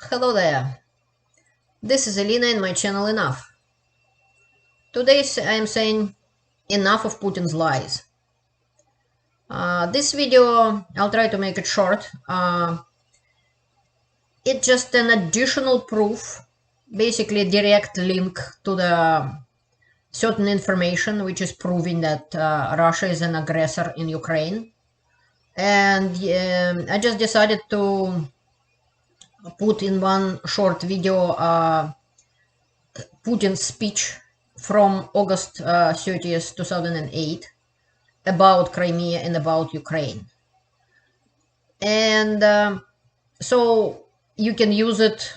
Hello there, this is Elena in my channel Enough. Today I am saying enough of Putin's lies. This video, I'll try to make it short. It's just an additional proof, basically a direct link to the certain information which is proving that Russia is an aggressor in Ukraine. And I just decided to put in one short video Putin's speech from August 30th, 2008 about Crimea and about Ukraine. And so you can use it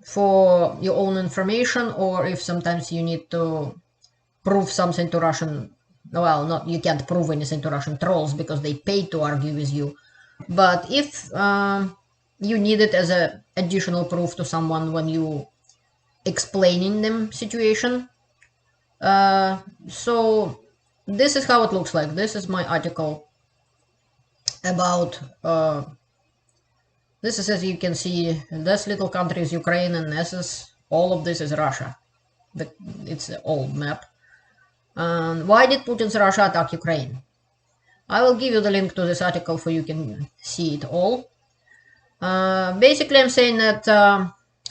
for your own information, or if sometimes you need to prove something to Russian, well, you can't prove anything to Russian trolls because they pay to argue with you. But if you need it as an additional proof to someone when you explaining them situation. So this is how it looks like. This is my article about this is, as you can see, this little country is Ukraine, and this is all of this is Russia. It's an old map. Why did Putin's Russia attack Ukraine? I will give you the link to this article so you can see it all. Basically, I'm saying that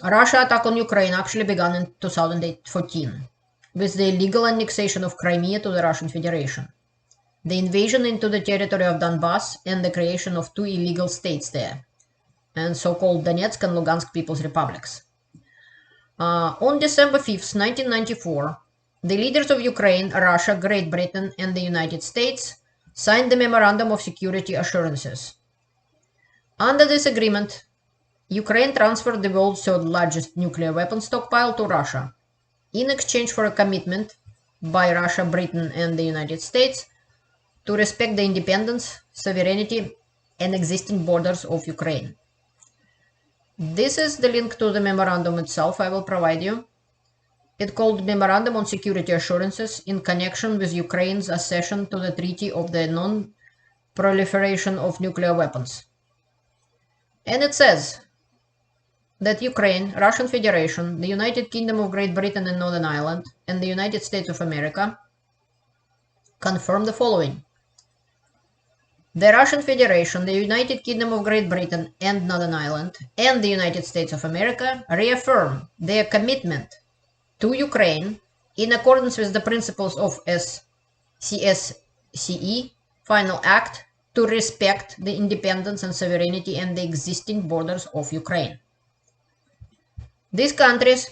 Russia attack on Ukraine actually began in 2014 with the illegal annexation of Crimea to the Russian Federation, the invasion into the territory of Donbass, and the creation of two illegal states there, and so-called Donetsk and Lugansk People's Republics. On December 5th, 1994, the leaders of Ukraine, Russia, Great Britain, and the United States signed the Memorandum of Security Assurances. Under this agreement, Ukraine transferred the world's third largest nuclear weapons stockpile to Russia, in exchange for a commitment by Russia, Britain, and the United States to respect the independence, sovereignty, and existing borders of Ukraine. This is the link to the memorandum itself I will provide you. It's called Memorandum on Security Assurances in connection with Ukraine's accession to the Treaty of the Non-Proliferation of Nuclear Weapons. And it says that Ukraine, Russian Federation, the United Kingdom of Great Britain and Northern Ireland, and the United States of America confirm the following. The Russian Federation, the United Kingdom of Great Britain and Northern Ireland, and the United States of America reaffirm their commitment to Ukraine in accordance with the principles of CSCE Final Act to respect the independence and sovereignty and the existing borders of Ukraine. These countries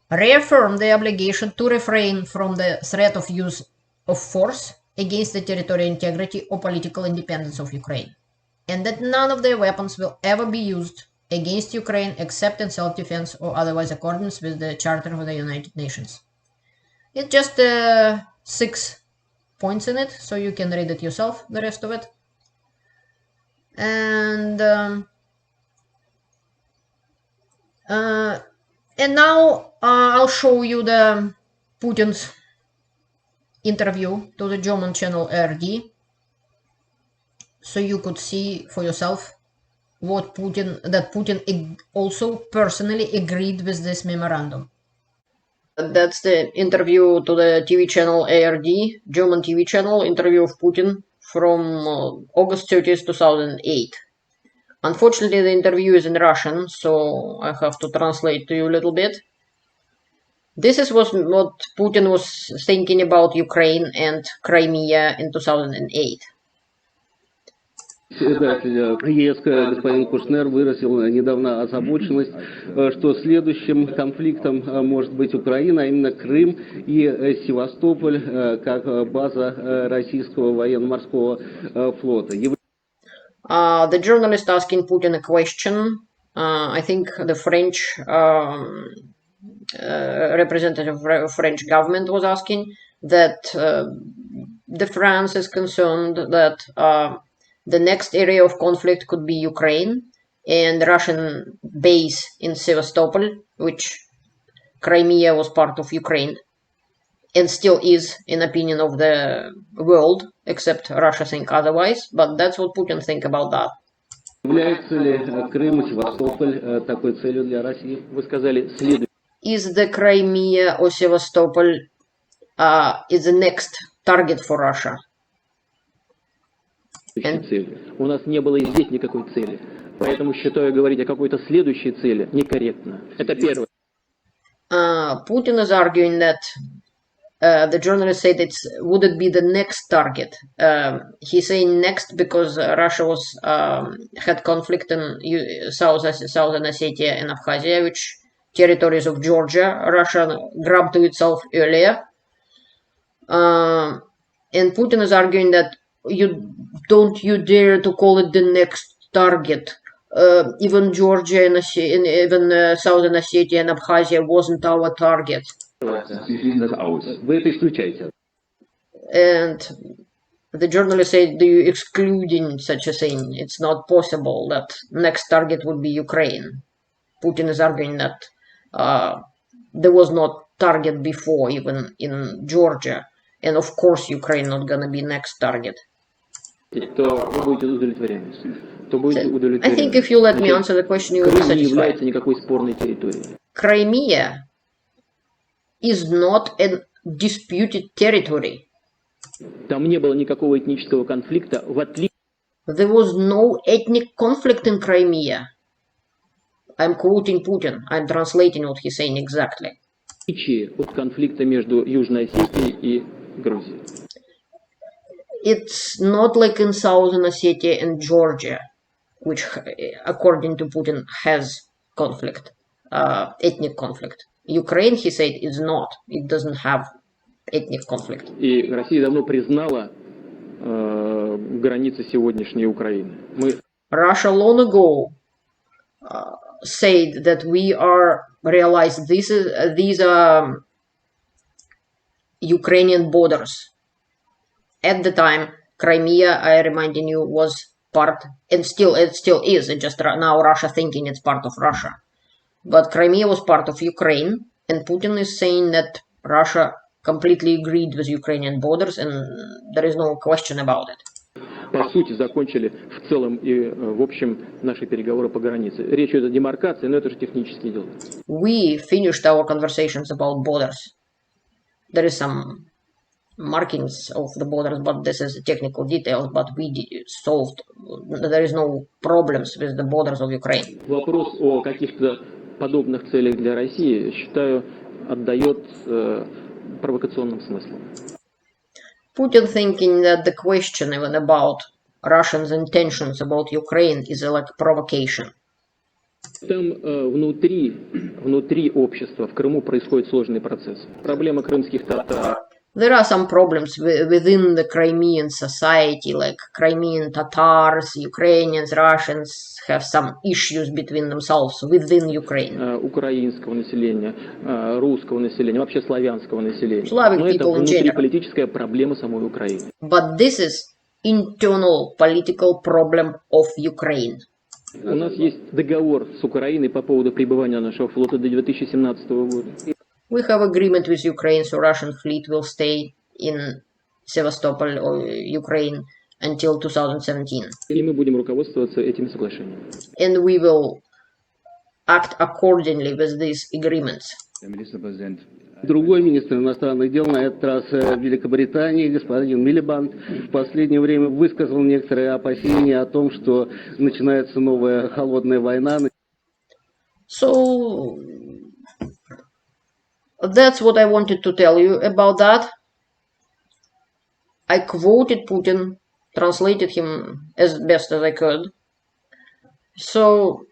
reaffirm the obligation to refrain from the threat of use of force against the territorial integrity or political independence of Ukraine, and that none of their weapons will ever be used against Ukraine except in self-defense or otherwise accordance with the Charter of the United Nations. It's just 6 points in it, so you can read it yourself, the rest of it. And now I'll show you the Putin's interview to the German channel ARD, so you could see for yourself what Putin also personally agreed with this memorandum. That's the interview to the TV channel ARD, German TV channel, interview of Putin from August 30th, 2008. Unfortunately, the interview is in Russian, so I have to translate to you a little bit. This is what Putin was thinking about Ukraine and Crimea in 2008. ЕС господин Кушнер выразил недавно озабоченность, что следующим конфликтом может быть Украина, а именно Крым и Севастополь как база российского военно-морского флота. The journalist asking Putin a question. I think the French representative of French government was asking that the France is concerned that the next area of conflict could be Ukraine and Russian base in Sevastopol, which Crimea was part of Ukraine and still is, in opinion of the world, except Russia think otherwise. But that's what Putin think about that. Является ли Крым и Севастополь такой целью для России? Вы сказали следующее. Is the Crimea or Sevastopol is the next target for Russia? Цели. У нас не было и здесь никакой цели. Поэтому считаю, говорить о какой-то следующей цели некорректно. Это первое. Putin is arguing that the journalist said would it be the next target? He's saying next because Russia was had conflict in Southern Ossetia and Abkhazia, which territories of Georgia Russia grabbed to itself earlier. And Putin is arguing that you dare to call it the next target. Even Georgia and even Southern Ossetia and Abkhazia wasn't our target. Вы это исключаете. And the journalist said, "Do you excluding such a thing? It's not possible that next target would be Ukraine." Putin is arguing that there was not target before, even in Georgia, and of course Ukraine not gonna be next target. I think if you let me answer the question, you will be satisfied. Crimea is not a disputed territory. There was no ethnic conflict in Crimea. I'm quoting Putin. I'm translating what he's saying exactly. It's not like in Southern Ossetia and Georgia, which, according to Putin, has conflict, ethnic conflict. Ukraine, he said, is not. It doesn't have ethnic conflict. И Россия давно признала границы сегодняшней Украины. Russia long ago said that we realized these are Ukrainian borders. At the time, Crimea, I reminding you, was part, and it still is. It just now Russia thinking it's part of Russia. But Crimea was part of Ukraine, and Putin is saying that Russia completely agreed with Ukrainian borders, and there is no question about it. По сути, закончили в целом и в общем наши переговоры по границе. Речь идет о демаркации, но это же технические дела. We finished our conversations about borders. There is some markings of the borders, but this is technical details, but we solved. There is no problems with the borders of Ukraine. Вопрос о каких-то подобных целях для России, считаю, отдает провокационным смыслом. Putin thinking that the question even about Russians' intentions about Ukraine is like provocation. Там внутри общества в Крыму происходит сложный процесс. Проблема крымских татар. There are some problems within the Crimean society, like Crimean Tatars, Ukrainians, Russians have some issues between themselves within Ukraine. Украинского населения, русского населения, вообще славянского населения. Slavic Но это people in general. внутриполитическая проблема самой Украины. But this is internal political problem of Ukraine. У нас есть договор с Украиной по поводу пребывания нашего флота до 2017 года. We have agreement with Ukraine, so Russian fleet will stay in Sevastopol or Ukraine until 2017. И мы будем руководствоваться этими соглашениями. And we will act accordingly with these agreements. Другой министр иностранных дел, на этот раз Великобритании, господин Милибанд, в последнее время высказал некоторые опасения о том, что начинается новая холодная война. So that's what I wanted to tell you about that. I quoted Putin, translated him as best as I could. So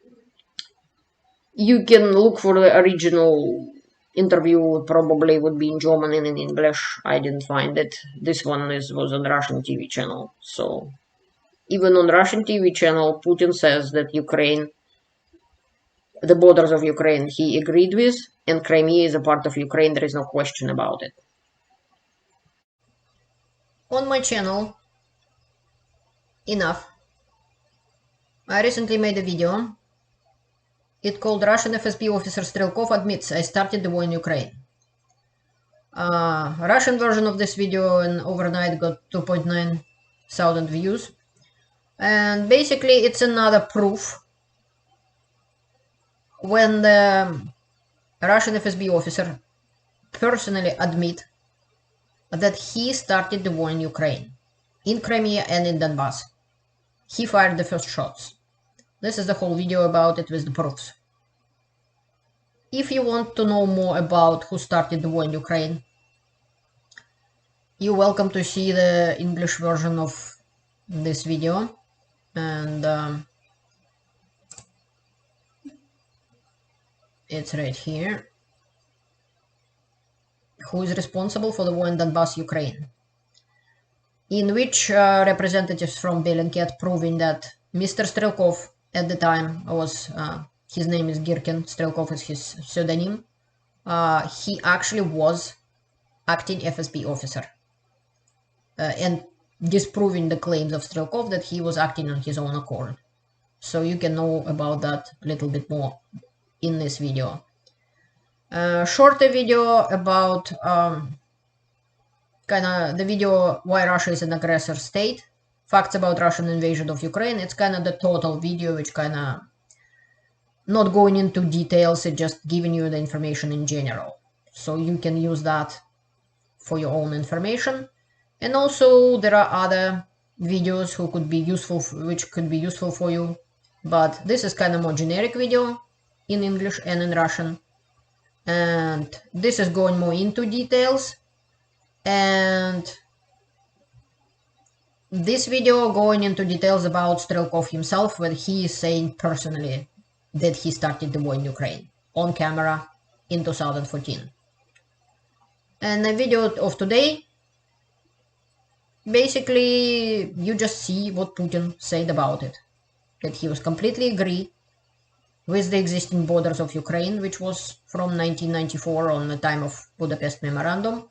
you can look for the original interview, probably would be in German and in English. I didn't find it. This one was on Russian TV channel. So even on Russian TV channel, Putin says that Ukraine, the borders of Ukraine, he agreed with, and Crimea is a part of Ukraine. There is no question about it. On my channel, enough. I recently made a video. It called Russian FSB officer Strelkov admits I started the war in Ukraine. Russian version of this video in overnight got 2.9 thousand views. And basically it's another proof when the Russian FSB officer personally admit that he started the war in Ukraine, in Crimea and in Donbass. He fired the first shots. This is the whole video about it with the proofs. If you want to know more about who started the war in Ukraine, you're welcome to see the English version of this video. And it's right here. Who is responsible for the war in Donbass, Ukraine? In which representatives from Bellingcat proving that Mr. Strelkov at the time was, his name is Girkin, Strelkov is his pseudonym, he actually was acting FSB officer. And disproving the claims of Strelkov that he was acting on his own accord. So you can know about that a little bit more in this video. Shorter video about kinda the video why Russia is an aggressor state, facts about Russian invasion of Ukraine. It's kind of the total video, which kind of not going into details, it's just giving you the information in general. So you can use that for your own information. And also there are other videos who could be useful, which could be useful for you. But this is kind of more generic video in English and in Russian. And this is going more into details. And this video going into details about Strelkov himself, where he is saying personally that he started the war in Ukraine on camera in 2014. And the video of today, basically you just see what Putin said about it, that he was completely agree with the existing borders of Ukraine, which was from 1994 on the time of Budapest Memorandum,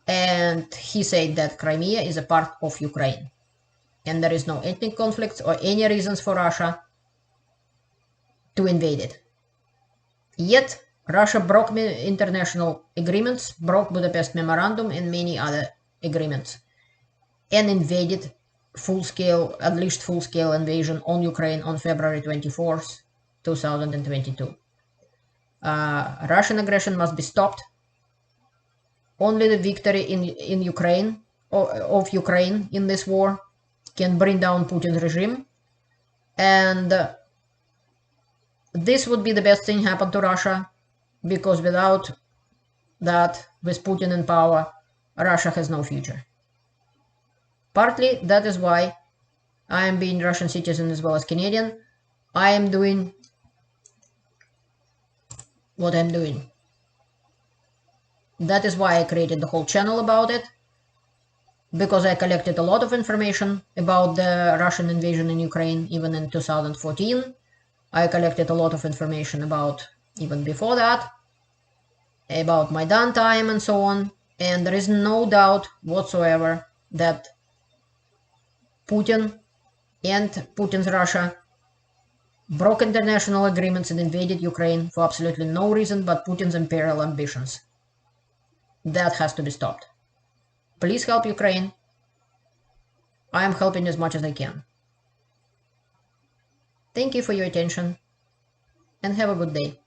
and he said that Crimea is a part of Ukraine and there is no ethnic conflicts or any reasons for Russia to invade it. Yet Russia broke international agreements, broke Budapest Memorandum and many other agreements, and invaded unleashed full-scale invasion on Ukraine on February 24th, 2022. Russian aggression must be stopped. Only the victory in Ukraine, of Ukraine in this war, can bring down Putin's regime. And this would be the best thing happen to Russia, because without that, with Putin in power, Russia has no future. Partly that is why I am being Russian citizen as well as Canadian. I am doing what I'm doing. That is why I created the whole channel about it, because I collected a lot of information about the Russian invasion in Ukraine even in 2014. I collected a lot of information about even before that, about Maidan time and so on, and there is no doubt whatsoever that Putin and Putin's Russia broke international agreements and invaded Ukraine for absolutely no reason but Putin's imperial ambitions. That has to be stopped. Please help Ukraine. I am helping as much as I can. Thank you for your attention and have a good day.